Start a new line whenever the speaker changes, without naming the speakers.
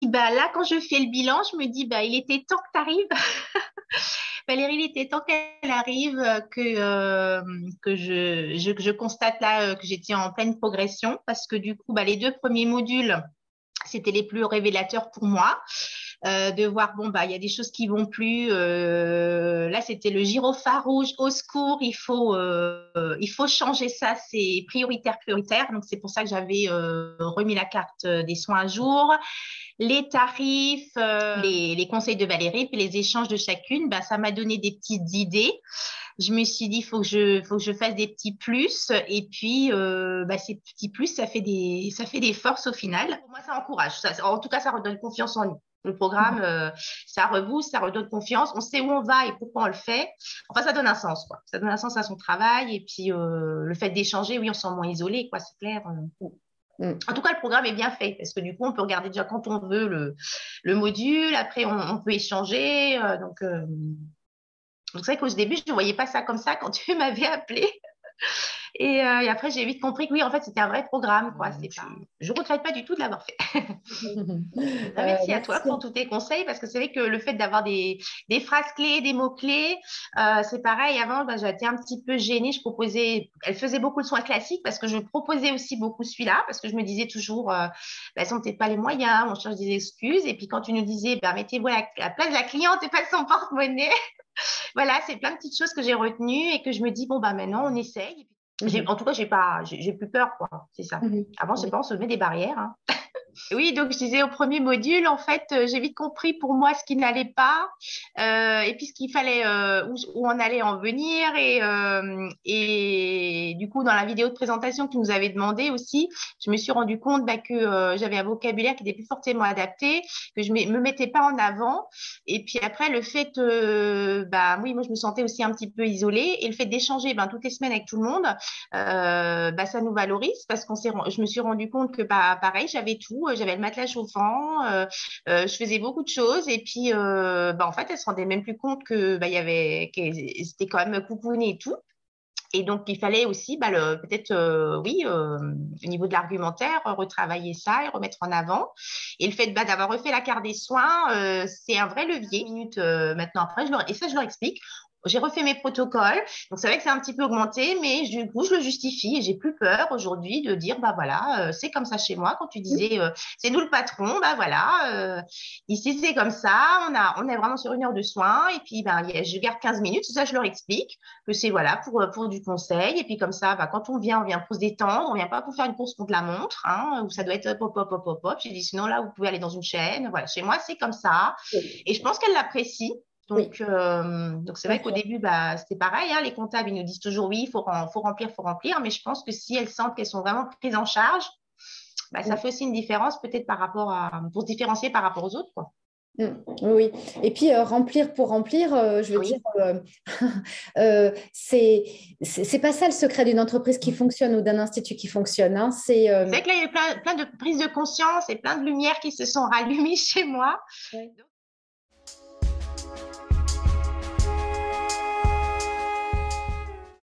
bah là, quand je fais le bilan, je me dis, bah, il était temps que tu arrives. Valérie, il était temps qu'elle arrive, que je constate là que j'étais en pleine progression parce que du coup, bah, les deux premiers modules, c'était les plus révélateurs pour moi. De voir, bon, bah, il y a des choses qui vont plus. Là, c'était le gyrophare rouge, au secours, il faut changer ça, c'est prioritaire, prioritaire. Donc, c'est pour ça que j'avais remis la carte des soins à jour. Les tarifs, les conseils de Valérie, puis les échanges de chacune, bah, ça m'a donné des petites idées. Je me suis dit, faut que je fasse des petits plus. Et puis, bah, ces petits plus, ça fait des forces au final. Pour moi, ça encourage. En tout cas, ça redonne confiance en nous. Le programme, ça rebooste, ça redonne confiance. On sait où on va et pourquoi on le fait. Enfin, ça donne un sens, quoi. Ça donne un sens à son travail. Et puis, le fait d'échanger, oui, on se sent moins isolé, quoi, c'est clair.
Mm.
En tout cas, le programme est bien fait parce que du coup, on peut regarder déjà quand on veut le module. Après, on peut échanger. Donc c'est vrai qu'au début, je ne voyais pas ça comme ça quand tu m'avais appelé. Et après, j'ai vite compris que oui, en fait, c'était un vrai programme, quoi. C'est pas... Je regrette pas du tout de l'avoir fait. Merci à toi pour
Merci.
tous tes conseils parce que c'est vrai que le fait d'avoir des phrases clés, des mots clés, c'est pareil. Avant, bah, j'étais un petit peu gênée. Je proposais, elle faisait beaucoup de soins classiques parce que je proposais aussi beaucoup celui-là parce que je me disais toujours, bah, elles n'ont peut-être pas les moyens, on cherche des excuses. Et puis quand tu nous disais, bah, mettez-vous à la place de la cliente et pas de son porte-monnaie, voilà, c'est plein de petites choses que j'ai retenues et que je me dis, bon, bah, maintenant, on essaye.
Mhm.
En tout cas, j'ai plus peur, quoi. C'est ça.
Mhm.
Avant, je sais
Oui.
pas, on se met des barrières, hein. Oui, donc je disais au premier module, en fait, j'ai vite compris pour moi ce qui n'allait pas, et puis ce qu'il fallait, où on allait en venir, et du coup, dans la vidéo de présentation que tu nous avais demandé aussi, je me suis rendu compte bah, que j'avais un vocabulaire qui était plus fortement adapté, que je me mettais pas en avant, et puis après le fait, bah oui, moi je me sentais aussi un petit peu isolée, et le fait d'échanger ben, toutes les semaines avec tout le monde, bah, ça nous valorise parce je me suis rendu compte que bah, pareil, j'avais tout, j'avais le matelas chauffant, je faisais beaucoup de choses et puis bah, en fait, elle se rendait même plus compte que bah, il y avait, qu'elle était quand même coucounée et tout. Et donc, il fallait aussi, bah, peut-être, oui, au niveau de l'argumentaire, retravailler ça et remettre en avant. Et le fait bah, d'avoir refait la carte des soins, c'est un vrai levier. Minutes maintenant après, et ça, je leur explique. J'ai refait mes protocoles, donc c'est vrai que c'est un petit peu augmenté, mais du coup je le justifie et j'ai plus peur aujourd'hui de dire bah voilà c'est comme ça chez moi. Quand tu disais c'est nous le patron, bah voilà ici c'est comme ça. On est vraiment sur une heure de soins et puis ben je garde 15 minutes. Ça je leur explique que c'est voilà pour du conseil. Et puis comme ça, bah, quand on vient pour se détendre, on vient pas pour faire une course contre la montre, hein, où ça doit être pop, pop, pop, pop, pop. J'ai dit sinon là, vous pouvez aller dans une chaîne. Voilà, chez moi, c'est comme ça.
Oui.
Et je pense qu'elle l'apprécie.
Oui.
Donc c'est vrai qu'au début, bah, c'était pareil. Hein, les comptables, ils nous disent toujours oui, faut remplir, faut remplir. Mais je pense que si elles sentent qu'elles sont vraiment prises en charge, bah, ça
Mm.
fait aussi une différence peut-être pour se différencier par rapport aux autres, quoi.
Mm. Oui, oui. Et puis remplir pour remplir, je veux dire,
Oui.
c'est pas ça le secret d'une entreprise qui fonctionne ou d'un institut qui fonctionne, hein. C'est
C'est vrai que là, il y a eu plein de prises de conscience et plein de lumières qui se sont rallumées chez moi.